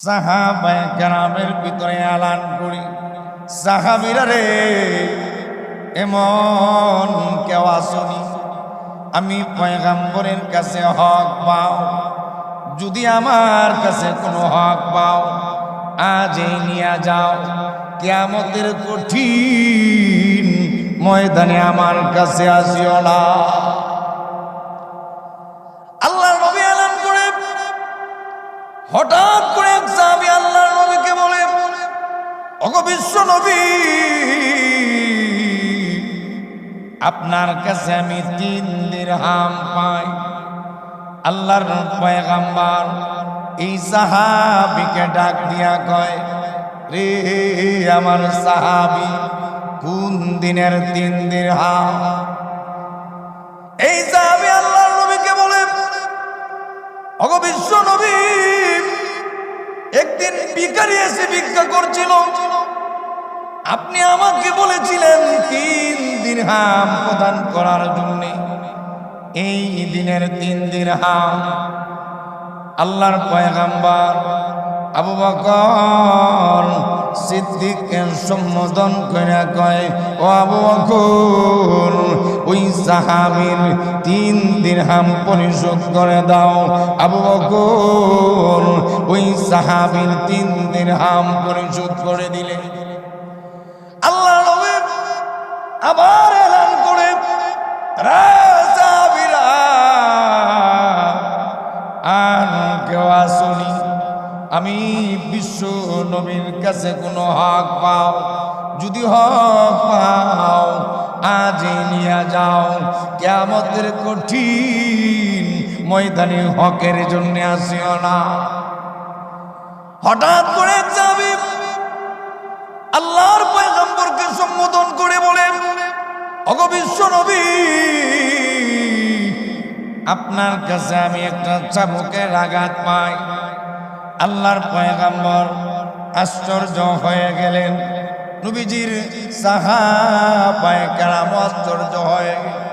সাহাবায়ে কেরামের ভিতরে এলান করি, সাহাবীরা রে, এমন কেউ আসনি আমি পয়গম্বরের কাছে হক পাও, যদি আমার কাছে কোনো হক পাও আজই নিয়ে যাও, কিয়ামতের কঠিন ময়দানে আমার কাছে আসিও না। আল্লাহর নবী এলান করে, হঠাৎ করে এক সাহাবী আল্লাহর নবীকে বলে, ওগো বিশ্ব নবী, আপনার কাছে আমি 3 দিরহাম পাই। আল্লাহর পয়গম্বর এই সাহাবীকে ডাক দিয়া কয়, রে আমার সাহাবী, কোন দিনের 3 দিরহাম? এই সাহাবী আল্লাহর নবীকে বলে, ওগো বিশ্ব নবী, একদিন ভিখারি এসে ভিক্ষা করছিল, আপনি আমাকে বলেছিলেন 3 দিরহাম প্রদান করার জন্য। এই দিনের 3 দিরহাম আল্লাহর পয়গম্বর আবু বকর সিদ্দিককে সম্বোধন করে কয়, ও আবু বকর, ওই সাহাবীর 3 দিরহাম পরিশোধ করে দাও। আবু বকর ওই সাহাবীর 3 দিরহাম পরিশোধ করে দিলে। আল্লাহ নবী আবার এলান করে, সাহাবীরা আর কেউ আসনি, আমি বিশ্ব নবীর কাছে কোনো হক পাও, যদি হক পাও আজই নিয়ে যাও, কিয়ামতের কঠিন ময়দানে হকের জন্য আসিও না। হঠাৎ করে যাবি আল্লাহর পয়গম্বরকে সম্বোধন করে বলেন, ওগো বিশ্ব নবী, আপনার কাছে আমি একটা চাবুকের আঘাত পাই। আল্লাহর পয়গম্বর আশ্চর্য হয়ে গেলেন, নবীজির সাহাবায়ে কেরাম আশ্চর্য হয়ে গেলেন,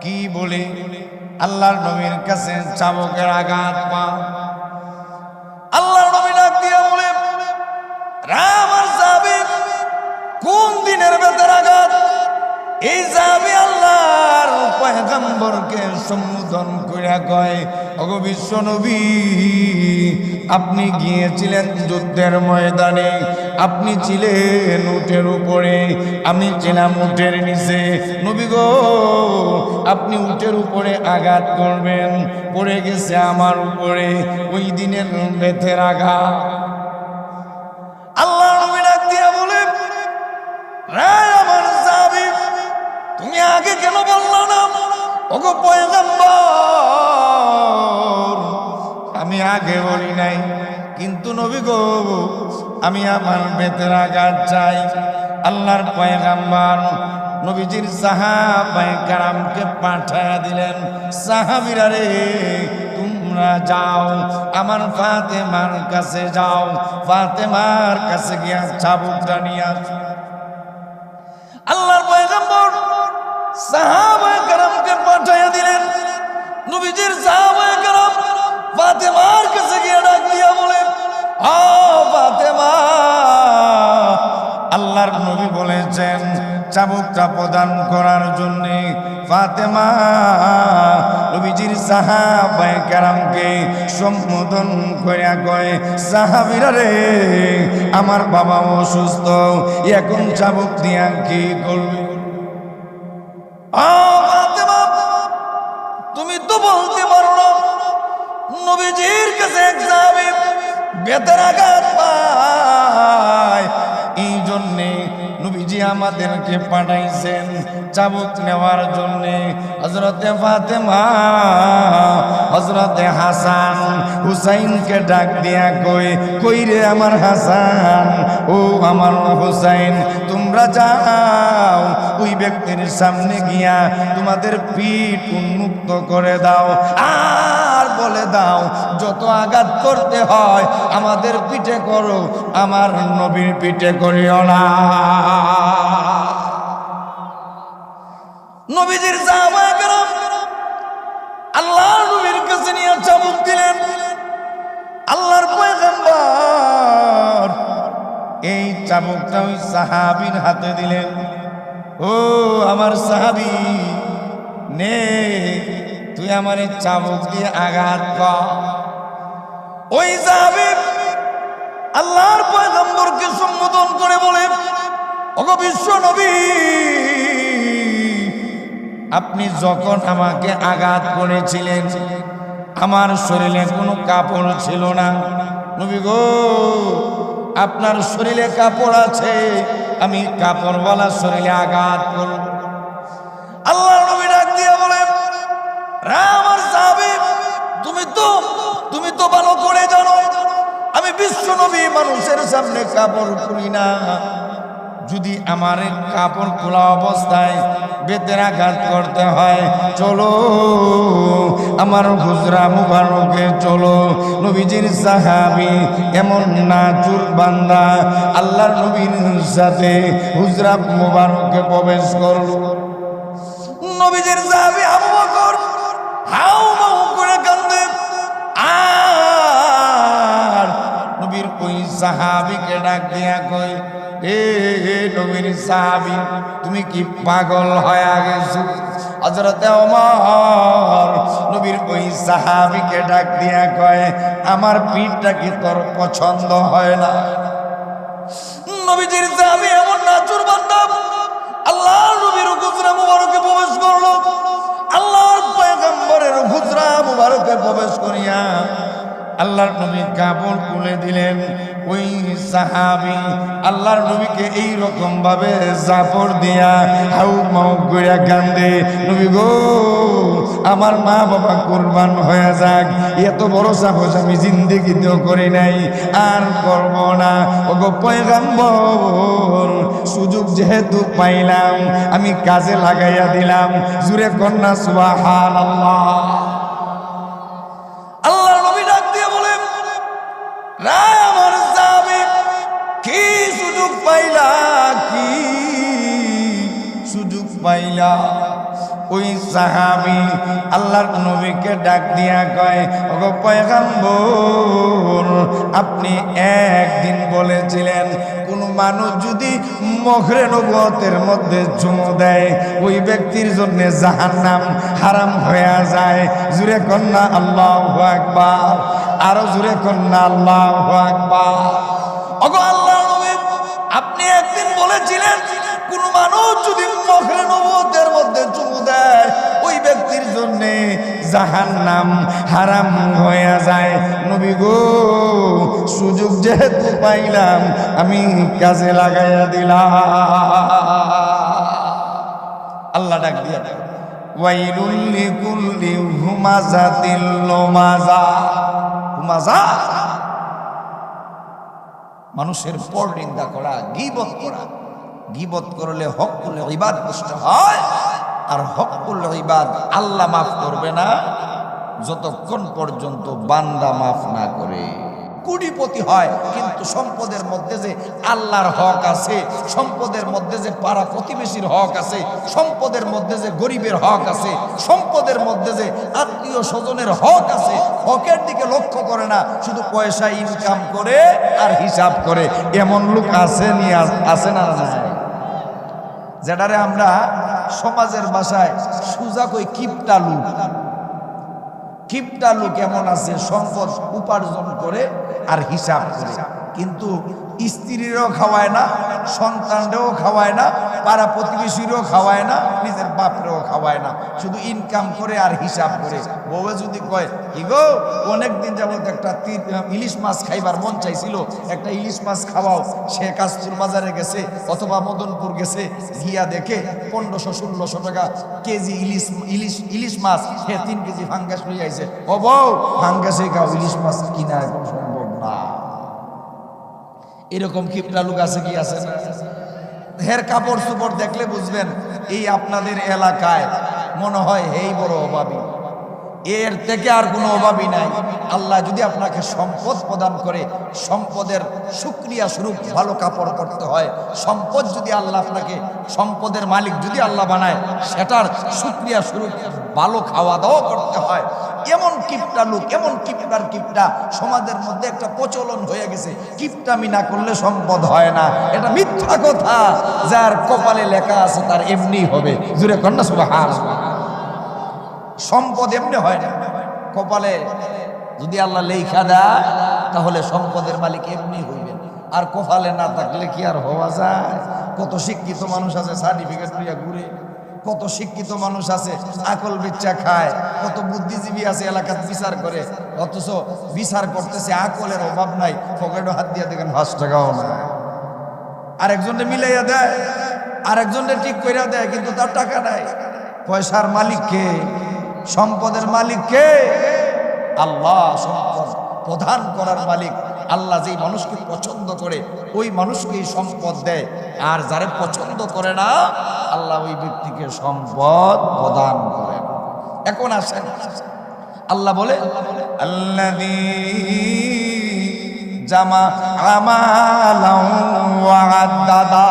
কি বলে আল্লাহর নবীর কাছে চাবুকের আঘাত পা? আল্লাহর নবী ডাক দিয়ে বলে, আমার সাহাবী, কোন দিনের বেতের আঘাত? এই সাহাবী আল্লাহর পয়গম্বরকে সম্বোধন করে কয়, ওগো বিশ্ব নবী, আপনি গিয়েছিলেন যুদ্ধের ময়দানে, আপনি ছিলেন উটের উপরে, আমি ছিলাম উটের নিচে। নবী গো, আপনি উটের উপরে আঘাত করবেন, পড়ে গেছে আমার উপরে ওই দিনের বেতের আঘাত। আল্লাহ নবী ডাক দিয়া বলে, আমার সাহাবী, তুমি আগে কেন বললা না? ওগো পয়গম্বর, আমি আগে বলি নাই, কিন্তু নবী গো, আমি আমার বেতের আঘাত চাই। আল্লাহর পয়গম্বর নবীজির সাহাবায়ে কেরামকে পাঠিয়ে দিলেন, সাহাবীরা রে, তোমরা যাও, আমার ফাতেমার কাছে যাও, ফাতেমার কাছে গিয়া চাবুকটা নিয়ে আসো। আল্লাহর পয়গম্বর সাহাবায়ে কেরামকে পাঠিয়ে দিলেন, নবীজির সাহাবায়ে কেরাম ফাতেমার কাছে গিয়ে ডাক দিয়া বলে, ও ফাতেমা, আল্লাহর নবী বলেছেন চাবুকটা প্রদান করার জন্য। ফাতেমা নবীজির সাহাবায়ে কেরামকে সম্বোধন করে কয়, সাহাবীরা রে, আমার বাবা অসুস্থ, এখন চাবুক দিয়া কি করবে? ফাতেমা, তুমি তো বলতে পারো না, নবীজির কাছে এক সাহাবী বেতের আঘাত পায়, এই জন্যে নবীজি আমাদেরকে পাঠাইছেন চাবুক নেওয়ার জন্যে। হযরতে ফাতেমা হযরতে হাসান হুসাইনকে ডাক দিয়া কই রে আমার হাসান, ও আমার হুসাইন, তোমরা যাও, ওই ব্যক্তির সামনে গিয়া তোমাদের পিঠ উন্মুক্ত করে দাও, আর বলে দাও যত আঘাত করতে হয় আমাদের পিঠে করো, আমার নবীর পিঠে করিও না। নবীজির সাহাবায়ে কেরাম আল্লাহর নবীর কাছে নিয়ে চাবুক দিলেন। আল্লাহর পয়গম্বর এই চাবুকটা ওই সাহাবীর হাতে দিলেন। ও আমার সাহাবী, নে তুই আমার এই চাবুক দিয়ে আঘাত কর। ওই সাহাবী আল্লাহর পয়গম্বরকে সম্বোধন করে বলে, ওগো বিশ্ব নবী, আপনি যখন আমাকে আঘাত করেছিলেন আমার শরীরে কোনো কাপড় ছিল না। নবী গো, আপনার শরীরে কাপড় আছে, আমি কাপড়ওয়ালা শরীরে আঘাত করব। আল্লাহর নবী ডাক দিয়ে বলেন, আমার সাহাবী, তুমি তো ভালো করে জানো আমি বিশ্ব নবী মানুষের সামনে কাপড় খুলি না। যদি আমার কাপড় খোলা অবস্থায় বেতের আঘাত করতে হয়, চলো আমার হুজরা মুবারকে চলো। নবীজির সাহাবী এমন নাজুক বান্দা আল্লাহর নবীর সাথে হুজরা মুবারকে প্রবেশ করলো। নবীজির সাহাবী আবু বকর হাউ মাউ করে কান্দে, আর নবীর ওই সাহাবীকে ডাক দিয়া কই, এ নবীর সাহাবী, তুমি কি পাগল হয়ে গেছো? হযরতে ওমর নবীর ওই সাহাবীকে ডাক দিয়া কয়, আমার পিঠটা কি তোর পছন্দ হয় না? নবীজির সাহাবী এমন নাচুর বান্দা আল্লাহর নবীর হুজরা মুবারকে প্রবেশ করলো। আল্লাহর পয়গম্বরের হুজরা মুবারকে প্রবেশ করিয়া আল্লাহর নবী কাপড় খুলে দিলেন। ওই সাহাবী আল্লাহর নবীকে এই রকম ভাবে জাপড় দিয়া হাউ মাউ কইরা কান্দে, নবী গো, আমার মা বাবা কুরবান হয়ে যাক, এত বড় সাহস আমি জিন্দেগিতেও করি নাই, আর করব না। ওগো পয়গম্বর, সুযোগ যেহেতু পাইলাম আমি কাজে লাগাইয়া দিলাম। জুরে কন্যা সুবহানাল্লাহ। আল্লাহর নবী ডাক দিয়ে বলে, আমার সাহাবী, কি সুযোগ পাইলা, কি সুযোগ পাইলা? ওই সাহাবী আল্লাহর নবীকে ডাক দিয়া কয়, ওগো পয়গম্বর, আপনি একদিন বলেছিলেন কোন মানুষ যদি মখরে নবুয়তের মধ্যে চুমু দেয় ওই ব্যক্তির জন্য জাহান্নাম হারাম হয়ে যায়। জুরে কন্যা আল্লাহু আকবার, আরো জুরে কন্যা আল্লাহু আকবার। ওগো আল্লাহর নবী, আপনি একদিন বলেছিলেন কোন মানুষ যদি মখরে নবুয়তের মধ্যে চুমু দেয় ওই ব্যক্তির জন্য জাহান্নাম হারাম হয়ে যায়। নবী গো, সুযোগ যেহেতু পাইলাম আমি কাজে লাগাইয়া দিলাম। আল্লাহ ডাক দিয়া ওয়াইলুল লিকুল্লি হুমাযাতিল লুমাযা। হুমাযা মানুষের পরনিন্দা করা, গীবত করা। গীবত করলে হকুল ইবাদ নষ্ট হয়, আর হকুল ইবাদ আল্লাহ মাফ করবে না যতক্ষণ পর্যন্ত বান্দা মাফ না করে। কোটিপতি হয় কিন্তু সম্পদের মধ্যে যে আল্লাহর হক আছে, সম্পদের মধ্যে যে পাড়া প্রতিবেশীর হক আছে, সম্পদের মধ্যে যে গরিবের হক আছে, সম্পদের মধ্যে যে আত্মীয় স্বজনের হক আছে, হকের দিকে লক্ষ্য করে না, শুধু পয়সা ইনকাম করে আর হিসাব করে। এমন লোক আছে না? যেটারে আমরা সমাজের ভাষায় সুজা কই কিপটা লোক। কিপটা লোক এমন আছে, সম্পদ উপার্জন করে আর হিসাব করে, কিন্তু স্ত্রীরও খাওয়ায় না, সন্তানরেও খাওয়ায় না, পাড়া প্রতিবেশীরও খাওয়ায় না, নিজের বাপরেও খাওয়ায় না, শুধু ইনকাম করে আর হিসাব করে। বউয়ে যদি কয়, কি গো, অনেকদিন যাবত একটা ইলিশ মাছ খাইবার মন চাইছিল, একটা ইলিশ মাছ খাওয়াও। সে কাস্তুর বাজারে গেছে অথবা মদনপুর গেছে, গিয়া দেখে 1500-1600 টাকা কেজি ইলিশ মাছ, সে 3 কেজি ফাঙ্গাস লই আইছে। ও বউ, ফাঙ্গাসে খাও, ইলিশ মাছ কিনা এখন সম্ভব না। এরকম কিপটা লোক আছে কি আছে না? হের কাপড় চোপড় দেখলে বুঝবেন এই আপনাদের এলাকায় মনে হয় এই বড় অভাবী। এর থেকে আর কোনো অভাবই নাই। আল্লাহ যদি আপনাকে সম্পদ প্রদান করে, সম্পদের শুকরিয়া স্বরূপ ভালো কাপড় পরতে হয়। সম্পদ যদি আল্লাহ আপনাকে, সম্পদের মালিক যদি আল্লাহ বানায়, সেটার শুকরিয়া স্বরূপ ভালো খাওয়া দাওয়া করতে হয়। এমন কিপটা লোক, এমন কিপটা সমাজের মধ্যে একটা প্রচলন হয়ে গেছে, কিপটামি না করলে সম্পদ হয় না। এটা মিথ্যা কথা। যার কপালে লেখা আছে তার এমনি হবে। জুড়ে কন্যা সুবহানাল্লাহ। সম্পদ এমনি হয় না, কপালে যদি আল্লাহ লেখা দেয় তাহলে সম্পদের মালিক এমনি হইবেন। আর কপালে না থাকলে কি আর হওয়া যায়? কত শিক্ষিত মানুষ আছে সার্টিফিকেট লইয়া ঘুরে, কত শিক্ষিত মানুষ আছে আকল বিচ্ছা খায়, কত বুদ্ধিজীবী আছে এলাকার বিচার করে, অথচ বিচার করতেছে আকলের অভাব নাই, পকেটে হাত দিয়ে দেখেন 5 টাকাও নাই। আরেকজনে মিলাইয়া দেয়, আরেকজনে ঠিক কইরা দেয়, কিন্তু তার টাকা নাই। পয়সার মালিক কে? সম্পদের মালিক কে? আল্লাহ। সম্পদ প্রদান করার মালিক আল্লাহ। যেই মানুষকে পছন্দ করে ওই মানুষকেই সম্পদ দেয়, আর যারে পছন্দ করে না আল্লাহ ওই ব্যক্তিকে সম্পদ প্রদান করেন। এখন আসেন, আল্লাহ বলে আল্লাযী জামা আমালাও ওয়া আদ্দাদা।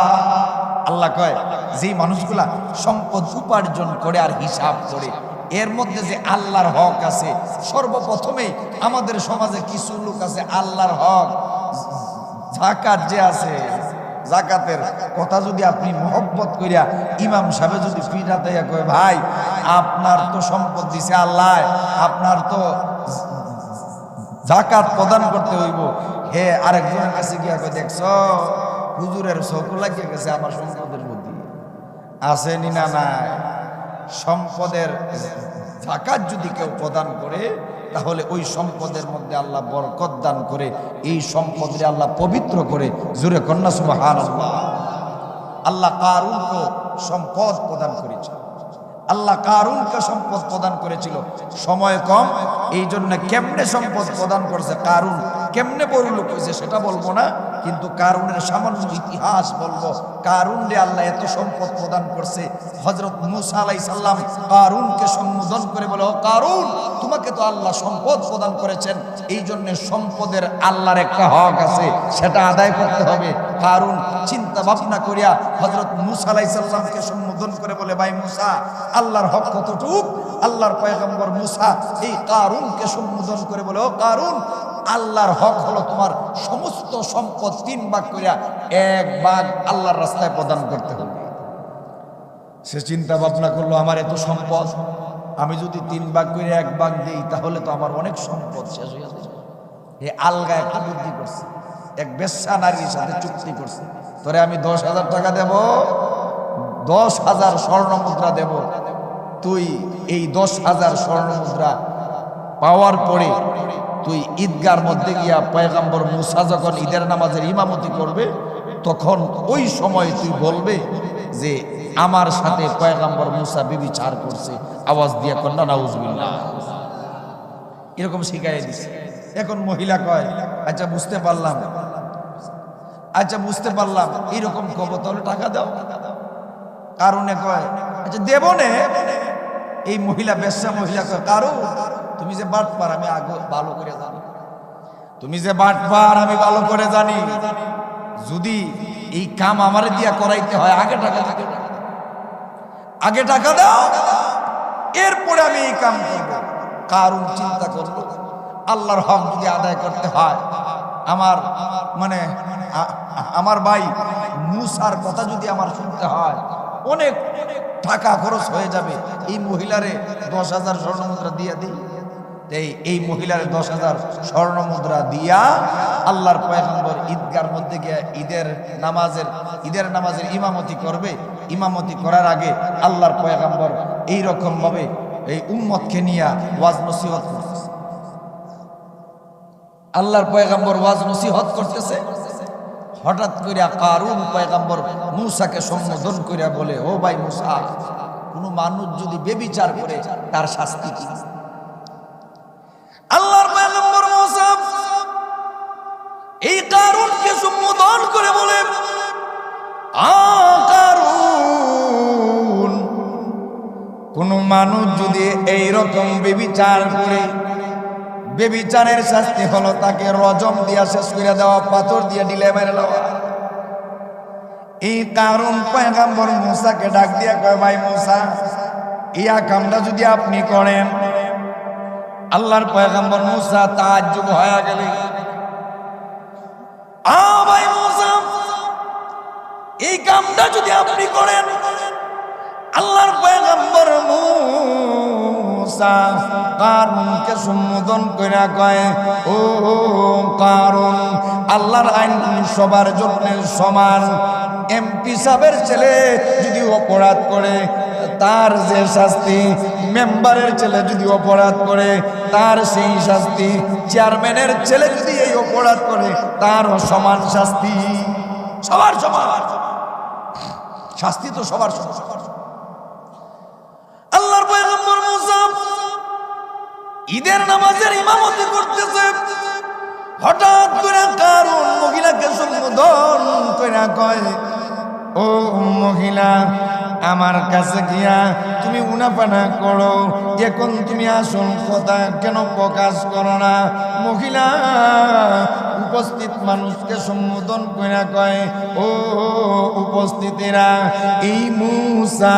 আল্লাহ কয় যেই মানুষগুলা সম্পদ উপার্জন করে আর হিসাব করে, এর মধ্যে যে আল্লাহর হক আছে। সর্বপ্রথমেই আমাদের সমাজে কিছু লোক আছে আল্লাহর হক, যাকাত যে আছে, যাকাতের কথা যদি আপনি মহব্বত করিয়া ইমাম সাহেব যদি পিঠাতে কয়, ভাই আপনার তো সম্পদ দিছে আল্লাহ, আপনার তো যাকাত প্রদান করতে হইব। হে আরেকজনের কাছে গিয়া কয়, দেখছো হুজুরের চোখ লাগিয়ে গেছে আমার সম্পদের মধ্যে আছে নি না নাই। সম্পদের যাকাত যদি কেউ প্রদান করে তাহলে ওই সম্পদের মধ্যে আল্লাহ বরকত দান করে, এই সম্পদে আল্লাহ পবিত্র করে। জোরে কন্যা সুবহানাল্লাহ। আল্লাহ কারুনকে সম্পদ প্রদান করেছিল, আল্লাহ কারুনকে সম্পদ প্রদান করেছিল। সময় কম, এই জন্য কেমনে সম্পদ প্রদান করছে, কারুন কেমনে বড় লোক হয়েছে সেটা বলবো না, কিন্তু কারুনের সামান্য ইতিহাস বলবো। কারুন রে আল্লাহ এত সম্পদ প্রদান করছে। হযরত মূসা আলাইহিস সালাম কারুনকে সম্বোধন করে বলে, ও কারুন, তোমাকে তো আল্লাহ সম্পদ প্রদান করেছেন, এই জন্য সম্পদের আল্লাহর একটা হক আছে, সেটা আদায় করতে হবে। কারুন চিন্তা ভাবনা করিয়া হযরত মূসা আলাইহিস সালামকে সম্বোধন করে বলে, ভাই মূসা, আল্লাহর হক কতটুক? আল্লাহর পয়গম্বর মূসা এই কারুনকে সম্বোধন করে বলে, ও কারুন, আল্লাহর হক হলো তোমার সমস্ত সম্পদ 3 ভাগ করিয়া 1 ভাগ আল্লাহর রাস্তায় প্রদান করতে হবে। সে চিন্তা ভাবনা করলো, আমার এত সম্পদ, আমি যদি 3 ভাগ করে 1 ভাগ দিই তাহলে তো আমার অনেক সম্পদ শেষ হয়ে যাবে। এ আলগা একটা বুদ্ধি করছে, এক বেশ্যা নারীর সাথে চুক্তি করছে, তোরে আমি 10,000 টাকা দেব, 10,000 স্বর্ণ মুদ্রা দেব, তুই এই 10,000 স্বর্ণ মুদ্রা পাওয়ার পরে তুই ঈদগার মধ্যে গিয়া পয়গম্বর মূসা যখন ঈদের নামাজের ইমামতি করবে, তখন ওই সময় তুই বলবে যে আমার সাথে পয়গম্বর মূসা ব্যভিচার করছে। আওয়াজ দিয়া কন্যা নাউজুবিল্লাহ। এরকম শিখাই দিছে। এখন মহিলা কয়, আচ্ছা বুঝতে পারলাম, আচ্ছা বুঝতে পারলাম, এরকম কব তাহলে টাকা দাও। কারণে কয়, আচ্ছা দেব নে। এই মহিলা, বেশ্যা মহিলা কয়, কারণ তুমি যে বাটপার আমি আগে ভালো করে জানি, তুমি যে বাটপার আমি ভালো করে জানি, যদি এই কাম আমার দিয়া করাইতে হয় আগে টাকা দিতে, আগে টাকা দাও, এরপরে আমি এই কাম করব। কারণ চিন্তা করলো, আল্লাহর হক যদি আদায় করতে হয়, আমার ভাই মূসার কথা যদি আমার শুনতে হয়, অনেক টাকা খরচ হয়ে যাবে। এই মহিলারে 10,000 স্বর্ণ মুদ্রা দিয়া দিই। এই মহিলার 10,000 স্বর্ণ মুদ্রা দিয়া আল্লাহর পয়গম্বর ঈদগার মধ্যে গিয়ে ঈদের নামাজের ইমামতি করবে। ইমামতি করার আগে আল্লাহর পয়গম্বর এইরকম ভাবে এই উম্মতকে নিয়ে ওয়াজ নসিহত করতেছে। আল্লাহর পয়গম্বর ওয়াজ নসিহত করতেছে। হঠাৎ করে কারুন পয়গম্বর মূসাকে সম্বোধন করে বলে, ও ভাই মূসা, কোন মানুষ যদি ব্যভিচার করে তার শাস্তি কি? আল্লাহর পয়গম্বর মূসা এই কারুনকে সম্বোধন করে বলে, কারুন, কোন মানুষ যদি এই রকম বেবিচার করে, বেবিচারের শাস্তি হলো তাকে রজম দিয়া শেষ করে দেওয়া, পাথর দিয়ে ডিলে মেরে দেওয়া। এই কারণ পয়গম্বর মুসাকে ডাক দিয়া কয়, ভাই মুসা, ইয়া কামটা যদি আপনি করেন, আল্লাহর পয়গম্বর মুসা তাজ্জুব হয়ে গেলে, ভাই মুসা, এই কামটা যদি আপনি করেন, আল্লাহর পয়গম্বর মুসা কারুনকে সম্বোধন কইরা কয়, ও কারুন, আল্লাহর আইন সবার জন্য সমান। এমপি সাহেবের ছেলে যদি অপরাধ করে তার যে শাস্তি, মেম্বারের ছেলে যদি অপরাধ করে তার সেই শাস্তি, চেয়ারম্যানের ছেলে যদি এই অপরাধ করে তারও সমান শাস্তি। সবার সমান শাস্তি, তো সবার সমান। আল্লাহর পয়গম্বর মুসা ঈদের নামাজের ইমামতি করতেছে, হঠাৎ করে কারুন মহিলাকে সম্বোধন কইরা কয়, ও মহিলা, আমার কাছে গিয়া তুমি উনাপানা করো, এখন তুমি আসল কথা কেন প্রকাশ করো না? মহিলা উপস্থিত মানুষকে সম্বোধন কইরা কয়, ও উপস্থিতিরা, এই মুসা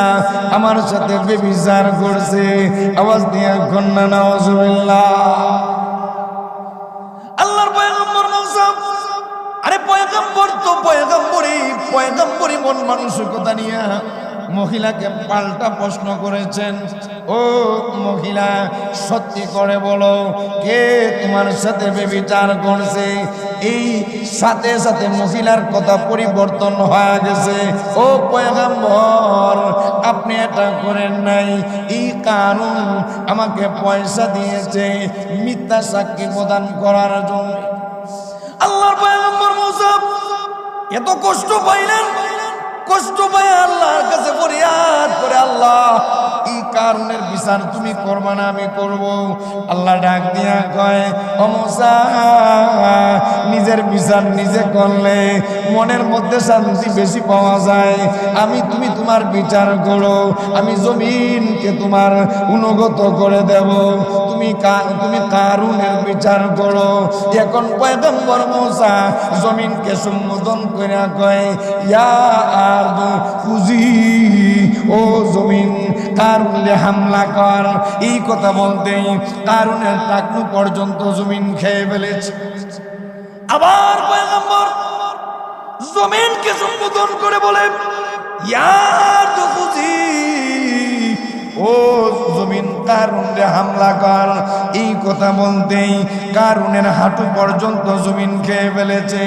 আমার সাথে ব্যভিচার করছে। আওয়াজ দিয়া কন্যা নাউজুবিল্লাহ। আল্লাহর পয়গম্বর মুসা, আরে পয়গম্বর তো পয়গম্বরই মন মানসিকতা নিয়ে মহিলাকে পাল্টা প্রশ্ন করেছেন, ও মহিলা, সত্যি করে বলো, কে তোমার সাথে ব্যভিচার করছে? এই সাথে সাথে মহিলার কথা পরিবর্তন হয়ে গেছে। ও পয়গম্বর, আপনি এটা করেন নাই, এই কারণ আমাকে পয়সা দিয়েছে মিথ্যা সাক্ষী প্রদান করার জন্য। আল্লাহর পয়গম্বর মুসা এত কষ্ট পাইলেন, কষ্ট পাই আল্লাহর কাছে ফরিয়াদ করে, আল্লাহ, এই কারণের বিচার তুমি করবা না, আমি করব। আল্লাহ ডাক দিয়া কয়, ও মুসা, নিজের বিচার নিজে করলে মনের মধ্যে শান্তি বেশি পাওয়া যায়। তুমি তোমার বিচার করো, আমি জমিনকে তোমার অনুগত করে দেব। তুমি কারুনের বিচার করো। এখন পয়গম্বর মুসা জমিনকে সম্বোধন করে কয়, ইয়া আরদু কুজি, ও জমিন, কারুনে হামলা কর। এই কথা বলতেই কারুনের টাকনু পর্যন্ত জমিন খেয়ে ফেলেছে। আবার পয়গম্বর জমিনকে সম্বোধন করে বলে, ইয়া আরদু কুজি, ও জমিন, কারুনে হামলা কর। এই কথা বলতেই কারুনের হাঁটু পর্যন্ত জমিন খেয়ে ফেলেছে।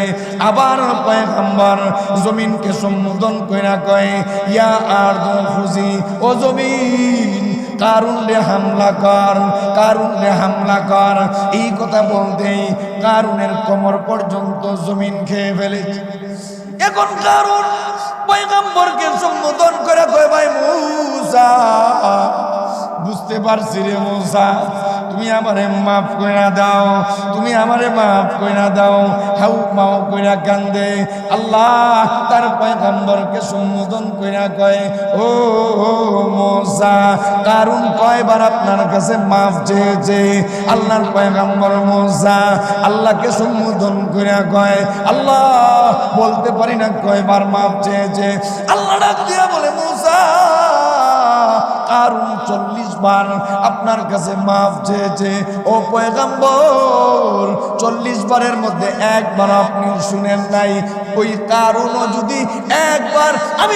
আবার পয়গম্বর জমিনকে সম্বোধন কইরা কয়, ইয়া আরদু খুজি, ও জমিন, কারুনে হামলা কর, কারুনে হামলা কর। এই কথা বলতেই কারুনের কোমর পর্যন্ত জমিন খেয়ে ফেলেছে। এখন কারুন পয়গম্বরকে সম্বোধন করে কয়, ভাই মুসা, বুঝতে পারছি রে মুসা, তুমি আমারে মাফ কইরা দাও, তুমি আমারে মাফ কইরা দাও। হাউ মাউ কইরা কান্দে। আল্লাহ তার পয়গম্বরকে সম্বোধন কইরা কয়, ও মুসা, কারুন কয়বার আপনার কাছে মাফ চেয়েছে? আল্লাহর পয়গম্বর মুসা আল্লাহকে সম্বোধন কইরা কয়, আল্লাহ, বলতে পারি না কয়বার মাফ চেয়েছে। আল্লাহ ডাক দিয়া বলে, মুসা, কারুন 40 বার আপনার কাছে মাফ চেয়েছে। ও পয়গম্বর, 40 বারের মধ্যে একবার আপনি শুনেন নাই। ওই কারুনও যদি একবার আমি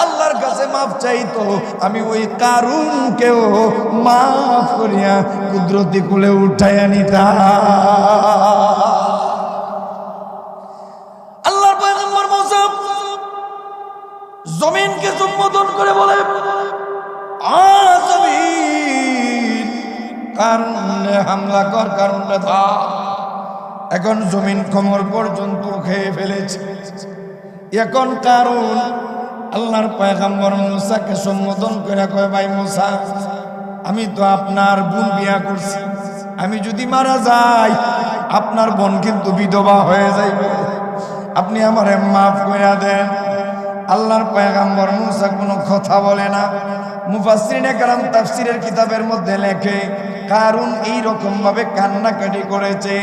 আল্লাহর কাছে মাফ চাইতো, আমি ওই কারুনকেও মাফ করিয়া কুদরতি কুলে উঠাইয়া নিতাম। আল্লাহর পয়গম্বর মুসা জমিনকে সম্বোধন করে বলে, জমিন, কারুনে হামলা কর, কারুনে ধর। এখন জমিন কোমর পর্যন্ত খেয়ে ফেলেছে। এখন কারুন আল্লাহর পয়গম্বর মুসাকে সম্বোধন করে কয়, ভাই মুসা, আমি তো আপনার বোন বিয়া করছি, আমি যদি মারা যাই আপনার বোন কিন্তু বিধবা হয়ে যাইবে, আপনি আমারে মাফ কইরা দেন। আল্লাহর পয়গম্বর মুসা কোনো কথা বলে না। মুফাসসিরিনে কেরাম তাফসীরের কিতাবের মধ্যে লেখে কারুন এই রকম ভাবে কান্নাকাটি করেছে,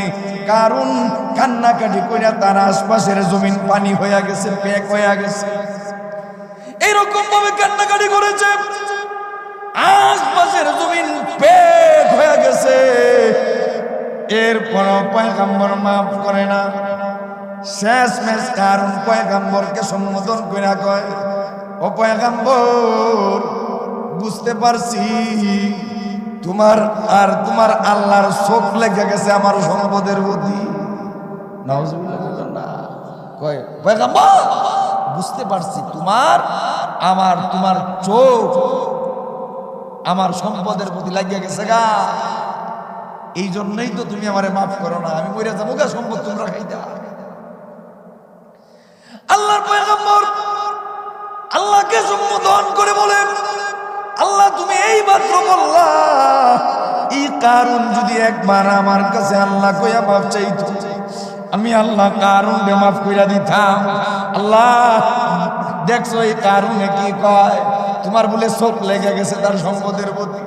কারুন কান্নাকাটি কইরা তার আশপাশের জমিন পানি হয়ে গেছে, পেক হয়ে গেছে। এইরকম ভাবে কান্নাকাটি করেছে, আশপাশের জমিন পেক হয়ে গেছে। এরপর পয়গম্বর মাফ করে না। শেষমেশ কারুন পয়গম্বরকে সম্বোধন কইরা কয়, ও পয়গম্বর, বুঝতে পারছি তোমার আর তোমার আল্লাহর চোখ লেগে গেছে আমার সম্পদের প্রতি। নাউজুবিল্লাহ বলেন না। কয় পয়গম্বর, বুঝতে পারছি তোমার চোখ আমার সম্পদের প্রতি লাগিয়ে গেছে গা। এই জন্যই তো তুমি আমারে মাফ করো না, আমি মরে যাবো গা, সম্পদ তোমরা খাইতা। আল্লাহর পয়গম্বর আল্লাহকে সম্বোধন করে বলেন, আল্লাহ তুমি এই মাত্র বললা এই কারুন যদি একবার আমার কাছে আল্লাহ কইয়া মাফ চাইতো, আমি আল্লাহ কারুনকে মাফ কইরা দিতাম। আল্লাহ দেখছো এই কারুনে কি কয়, তোমার বলে চোখ লেগে গেছে তার সম্পদের প্রতি,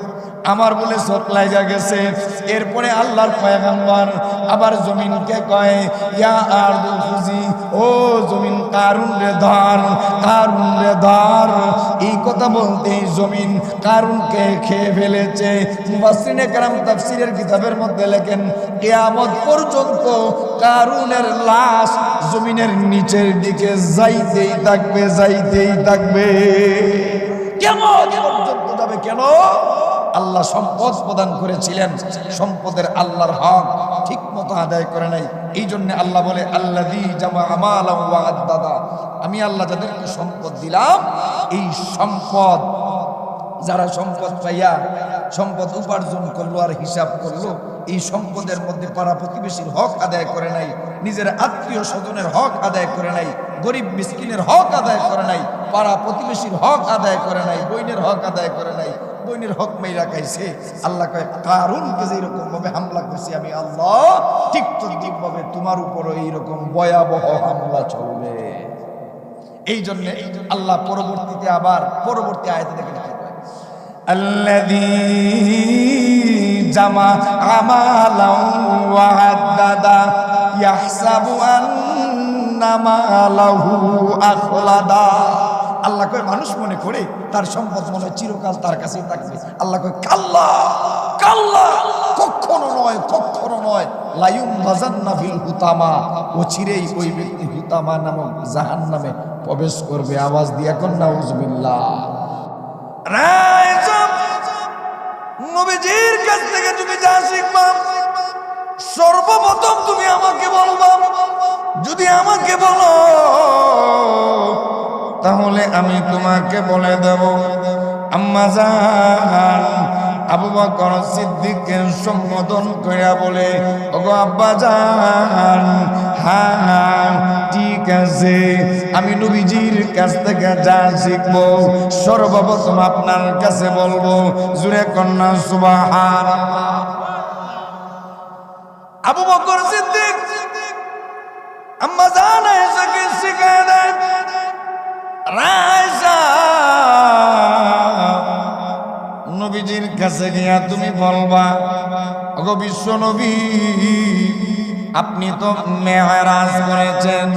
আমার বলে চোখ লাগা গেছে। এরপরে আল্লাহর পয়গম্বর আবার জমিনকে কয়, ইয়া আরদু খুজি, ও জমিন কারুন রে ধর, কারুন রে ধর। এই কথা বলতেই জমিন কারুনকে খেয়ে ফেলেছে। মুফাসসিরিনে কেরাম তাফসীরের কিতাবের মধ্যে লেখেন, কিয়ামত পর্যন্ত কারুনের লাশ জমিনের নিচের দিকে যাইতেই থাকবে, যাইতেই থাকবে, কিয়ামত পর্যন্ত যাবে। কেন? আল্লাহ সম্পদ প্রদান করেছিলেন, সম্পদের আল্লাহর হক ঠিক মতো আদায় করে নাই। এই জন্য আল্লাহ বলে, আল্লাযী জামা মালান ওয়া আদ্দাদা, আমি আল্লাহ যাদেরকে সম্পদ দিলাম, এই সম্পদ যারা সম্পদ পাইয়া সম্পদ উপার্জন করলো আর হিসাব করলো, এই সম্পদের মধ্যে পাড়া প্রতিবেশীর হক আদায় করে নাই, নিজের আত্মীয় স্বজনের হক আদায় করে নাই, গরিব মিসকিনের হক আদায় করে নাই, পাড়া প্রতিবেশীর হক আদায় করে নাই, বইনের হক আদায় করে নাই, বইনের হক মেয়েরা খাইছে। আল্লাহ কয়, কারুনকে যে এরকম ভাবে হামলা করছি আমি আল্লাহ, ঠিক ভাবে তোমার উপরও এইরকম ভয়াবহ হামলা চলবে। এই জন্য আল্লাহ পরবর্তীতে আবার পরবর্তী আয়াতে দেখেন কি কয়, আল্লাযী জামা আমালান ওয়া আদ্দাদা ইয়াহসাবু আন্না মালাহু আখলাদা। আল্লাহ কয়, মানুষ মনে করে তার সম্পদ মনে হয় চিরকাল তার কাছেই থাকবে। আল্লাহ কয়, কাল্লা কাল্লা, কখনো নয়, কখনো নয়। লায়ুম বাজান্না ফিল হুতামা, ও চিরেই ওই ব্যক্তি হুতামা নামক জাহান্নামে প্রবেশ করবে। আওয়াজ দিয়া কোন নাউজুবিল্লাহ। নবীজির কাছ থেকে তুমি যা শিখবা, সর্বপ্রথম তুমি আমাকে বলবা। যদি আমাকে বলো তাহলে আমি তোমাকে বলে দেব। আম্মা জান আবু বকর সিদ্দিককে সম্বোধন কইরা বলে, ওগো আব্বা জান, হ্যাঁ ঠিক আছে, আমি নবীজির কাছ থেকে যা শিখবো সর্বপ্রথম আপনার কাছে বলবো। জুরে কন্যা সুবহানাল্লাহ। আবু বকর সিদ্দিক আম্মা জান আয়েশাকে শিখায় দেয়, রাইসা নবীজির কাছে গিয়া তুমি বলবা, ওগো বিশ্ব নবী, আপনি তো মেরাজ করেছেন,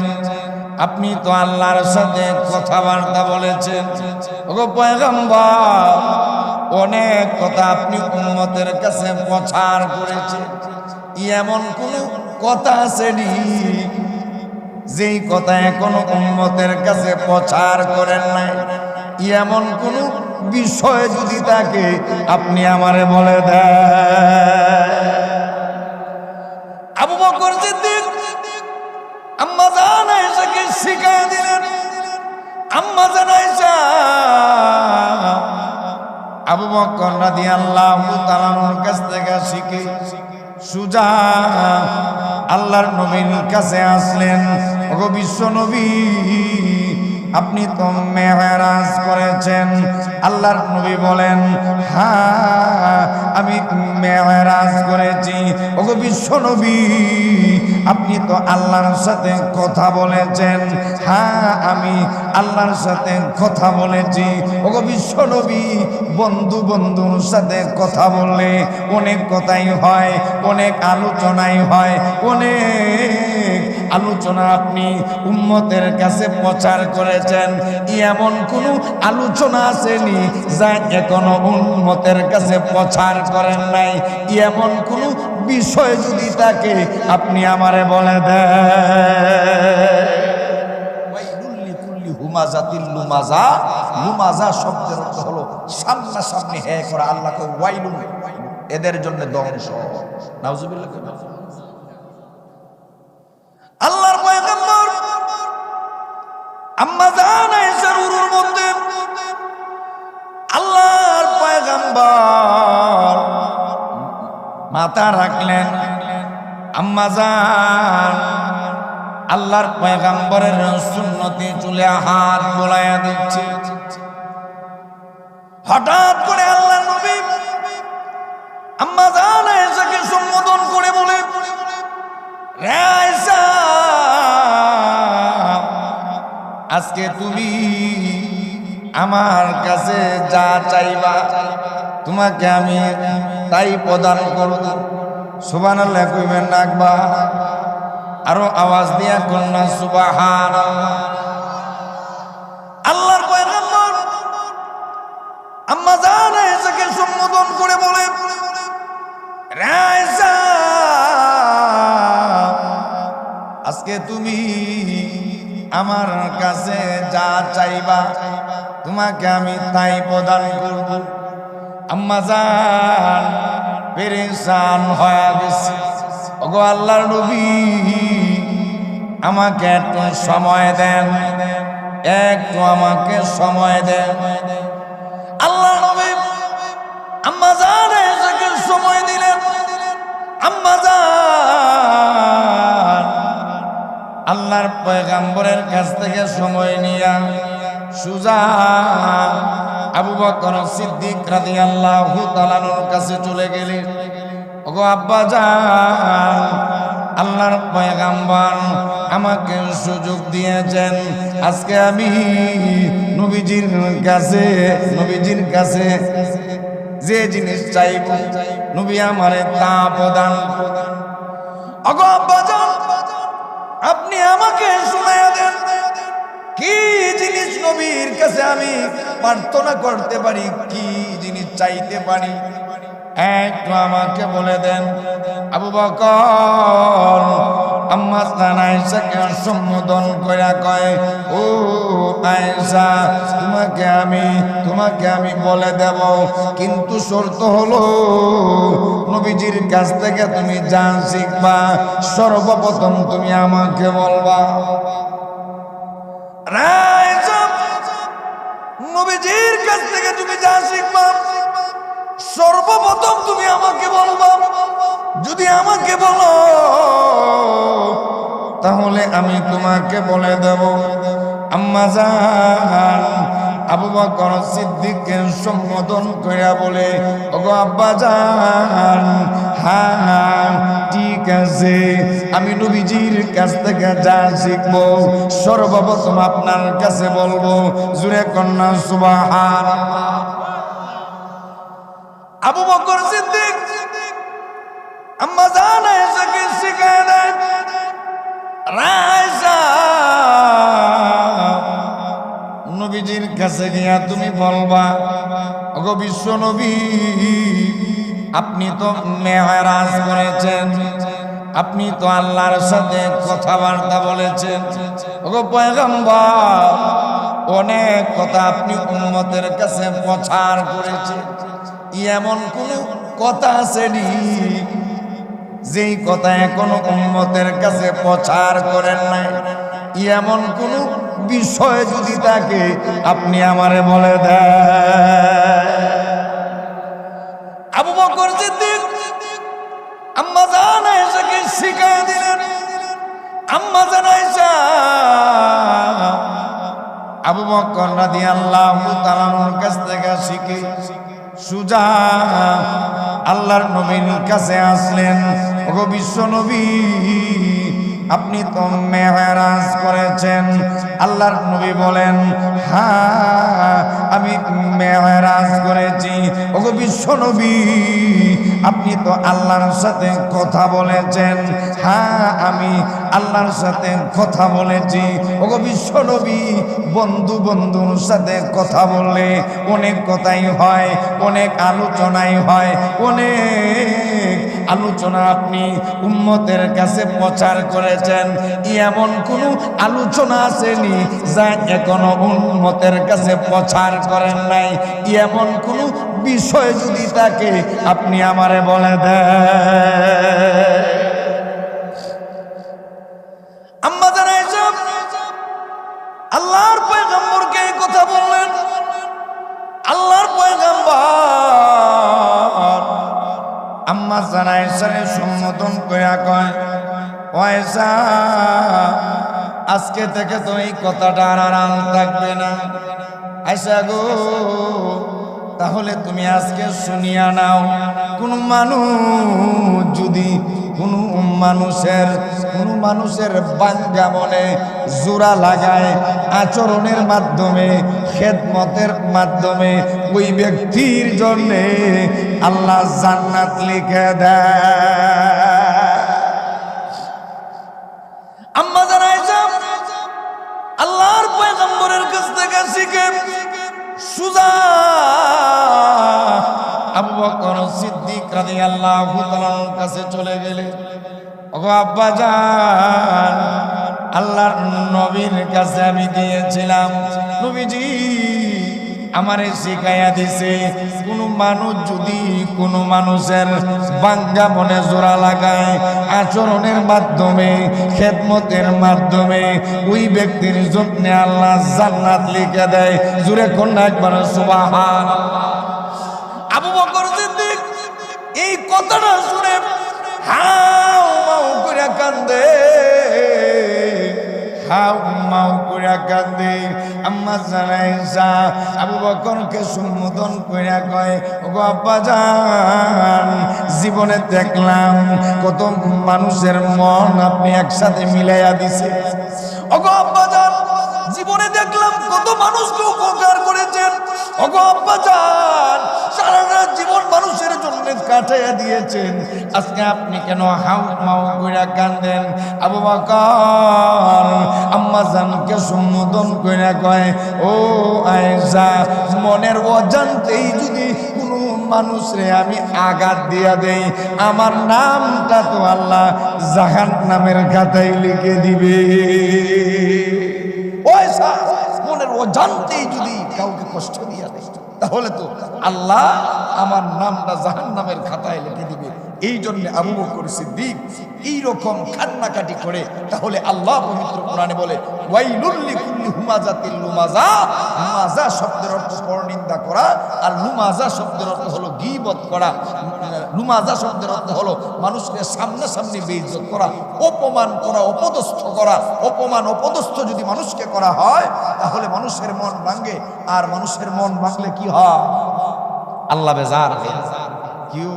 আপনি তো আল্লাহর সাথে কথাবার্তা বলেছেন। ওগো পয়গম্বর, অনেক কথা আপনি উম্মতের কাছে প্রচার করেছেন। এমন কোন কথা আসেনি যেই কথা এখনো উম্মতের কাছে প্রচার করেন নাই। এমন কোন বিষয় যদি থাকে আপনি আমারে বলে দেন। আবু বকর সিদ্দিক আম্মা জান আয়েশাকে শিখায় দিলেন। আম্মা জান আয়েশা আবু বকর রাদিয়াল্লাহু তাআলার কাছ থেকে শিখে সুজা আল্লাহর নবীর কাছে আসলেন। ওগো বিশ্ব নবী, আপনি তো মেরাজ করেছেন। আল্লাহর নবী বলেন, হ্যাঁ আমি মেরাজ করেছি। ওগো বিশ্ব নবী, আপনি তো আল্লাহর সাথে কথা বলেছেন। হ্যাঁ আমি আল্লাহর সাথে কথা বলেছি। ওগো বিশ্ব নবী, বন্ধুর সাথে কথা বললে অনেক কথাই হয়, অনেক আলোচনাই হয়, অনেক আলোচনা আপনি উম্মতের কাছে প্রচার করেছেন। এমন কোন আলোচনা আসেনি যা এখনো উম্মতের কাছে প্রচার করেন নাই। এমন কোন বিষয় যদি থাকে আপনি আমারে বলে দেন। লুমাজা শব্দের অর্থ হলো সামনাসামনি হ্যাঁ করা। আল্লাহকে ওয়াইলুন, এদের জন্য ধ্বংস। নাউজুবিল্লাহ। আল্লাহর পয়গম্বর আম্মা জান আয়েশার উরুর মধ্যে আল্লাহর পয়গম্বর মাথা রাখলেন। আম্মা জান আল্লাহর পয়গম্বরের সুন্নতি চুলে হাত বোলাইয়া দিচ্ছে। হঠাৎ করে আল্লাহর নবী আম্মা জান আয়েশাকে সম্বোধন করে বলে, রে আয়েশা, আজকে তুমি আমার কাছে যা চাইবা তোমাকে আমি তাই প্রদান করব। সুবহানাল্লাহ কইবেন না একবার? আরো আওয়াজ দিয়া কন্যা সুবহানাল্লাহ। আল্লাহর পয়গম্বর আম্মা জান আয়েশাকে সম্বোধন করে বলে, রে আয়েশা, আজকে তুমি আমার কাছে যা চাইবা তোমাকে আমি তাই প্রদান করব। আম্মা জান পেরেশান হয়ে গেছে। ওগো আল্লাহর নবী, আমাকে একটু সময় দেন, একটু আমাকে সময় দেন। আল্লাহর নবী আম্মা জান আয়েশাকে সময় দিলেন। আম্মা জান আল্লাহর পয়গম্বরের কাছ থেকে সময় নিয়া সুজা আবু বকর সিদ্দিক রাদিয়াল্লাহু তাআলার কাছে চলে গেলেন। ওগো আব্বা জান, আল্লাহর পয়গম্বর আমাকে সুযোগ দিয়েছেন, আজকে আমি নবীজির কাছে যে জিনিস চাইব নবী আমারে তা প্রদান করবেন। ওগো আব্বা জান, আপনি আমাকে শুনাইয়া দেন, কি জিনিস নবীর কাছে আমি প্রার্থনা করতে পারি, কি জিনিস চাইতে পারি, একটু আমাকে বলে দেন। আবু বকর আম্মা জান আয়েশাকে সম্বোধন কইরা কয়, ও আয়েশা, তোমাকে আমি বলে দেব, কিন্তু শর্ত হলো নবীজির কাছ থেকে তুমি যা শিখবা সর্বপ্রথম তুমি আমাকে বলবা। আয়েশা, নবীজির কাছ থেকে তুমি যা শিখবা সর্বপ্রথম তুমি আমাকে বলবা। যদি আমাকে বলো তাহলে আমি তোমাকে বলে দেব। আম্মা জান আবু বকর সিদ্দিককে সম্বোধন কইরা বলে, ওগো আব্বা জান, হ্যাঁ ঠিক আছে, আমি নবীজির কাছ থেকে যা শিখবো সর্বপ্রথম আপনার কাছে বলবো। জুরে কন্যা সুবহানাল্লাহ। আবু বকর সিদ্দিক আম্মা জান আয়েশাকে শিখায় দেয়, আয়েশা, নবীজির কাছে গিয়া তুমি বলবা, ওগো বিশ্ব নবী, আপনি তো মেরাজ করেছেন, আপনি তো আল্লাহর সাথে কথাবার্তা বলেছেন। ওগো পয়গম্বর, অনেক কথা আপনি উম্মতের কাছে প্রচার করেছেন। এমন কোন কথা আসেনি যেই কথা এখনো উম্মতের কাছে প্রচার করেন নাই। এমন কোন বিষয় যদি থাকে আপনি আমারে বলে দেন। আবু বকর সিদ্দিক আম্মা জান আয়েশাকে শিখায় দিলেন। আম্মা জান আয়েশা আবু বকর রাদিয়াল্লাহু তাআলার কাছ থেকে শিখে সুজা আল্লাহর নবীর কাছে আসলেন। ওগো বিশ্ব নবী, আপনি তো মেরাজ করেছেন। আল্লাহর নবী বলেন, হ্যাঁ আমি মেরাজ করেছি। ওগো বিশ্ব নবী, আপনি তো আল্লাহর সাথে কথা বলেছেন। হ্যাঁ আমি আল্লাহর সাথে কথা বলেছি। ওগো বিশ্ব নবী, বন্ধুর সাথে কথা বললে অনেক কথাই হয়, অনেক আলোচনাই হয়, অনেক আলোচনা আপনি উম্মতের কাছে প্রচার করেছেন। এমন কোন আলোচনা আসেনি যা এখনো উম্মতের কাছে প্রচার করেন নাই। এমন কোন বিষয় যদি থাকে আপনি আমারে বলে দেন। আম্মা জানাই সব আল্লাহর পয়গম্বরকে এই কথা বললেন। আল্লাহর পয়গম্বর আম্মা জানাই সারে সম্বোধন কইরা কয়, ওয়াইসা আজকে থেকে তো এই কথাটা আর আড়াল থাকবে না। আয়সা গো, তাহলে তুমি আজকে শুনিয়া নাও। কোন মানুষ যদি কোনো মানুষের বাঙ্গা মনে জোড়া লাগায় আচরণের মাধ্যমে, খেদমতের মাধ্যমে, ওই ব্যক্তির জন্যে আল্লাহ জান্নাত লিখে দেয়। আম্মা জানাই আল্লাহর পয়গম্বরের কাছ থেকে শিখে সুজা আবু বকর সিদ্দিক রাদিয়াল্লাহু তাআলার কাছে চলে গেলেন। ওগো আব্বা জান, আল্লাহর নবীর কাছে আমি গিয়েছিলাম। নবীজি আমারে শিখাইয়া দিছে, কোন মানুষ যদি কোন মানুষের বাঙ্গা মনে জোড়া লাগায় আচরণের মাধ্যমে, খেদমতের মাধ্যমে, ওই ব্যক্তির জন্য আল্লাহ জান্নাত লিখে দেয়। জোরে কন্যা একবার সুবহানাল্লাহ। আবু বকর সিদ্দিক এই কথাটা শুনে হাউ মাউ করে কান্দে, হাউ মাউ করে কান্দে। আম্মা জানাইসা আবু বকরকে সম্বোধন কইরা কয়, ওগো আব্বা জান, জীবনে দেখলাম কত মানুষের মন আপনি একসাথে মিলাইয়া দিছে। ওগো আব্বা জান, জীবনে দেখলাম কত মানুষকে উপকার করেছেন। ওগো আব্বা জান, সারা জীবন মানুষের জন্য কাটাইয়া দিয়েছেন। আজকে আপনি কেন হাউ মাউ কইরা কান্দেন? আবু বকর আম্মা জানকে সম্বোধন কইরা কয়, ও আয়েশা, মনের অজান্তেই যদি কোনো মানুষরে আমি আঘাত দিয়া দেই, আমার নামটা তো আল্লাহ জাহান্নামের খাতায় লিখে দিবে। মনের অজান্তেই যদি কাউকে কষ্ট দিয়া দেয়, তাহলে তো আল্লাহ আমার নামটা জাহান্নামের খাতায় লিখে দিবে। এই জন্য আবু বকর সিদ্দিক এইরকম কান্নাকাটি করে। তাহলে আল্লাহ পবিত্র কোরআনে বলে, ওয়াইলুল লিকুল্লি হুমাজাতিল লুমাজা। হুমাজা শব্দের অর্থ পরনিন্দা করা, আর লুমাজা শব্দের অর্থ হলো গীবত করা। লুমাজা শব্দের অর্থ হলো মানুষকে সামনাসামনি বেইজ্জত করা, অপমান করা, অপদস্থ করা। অপমান অপদস্থ যদি মানুষকে করা হয়, তাহলে মানুষের মন ভাঙে। আর মানুষের মন ভাঙলে কি হয়? আল্লাহ বেজার। কিউ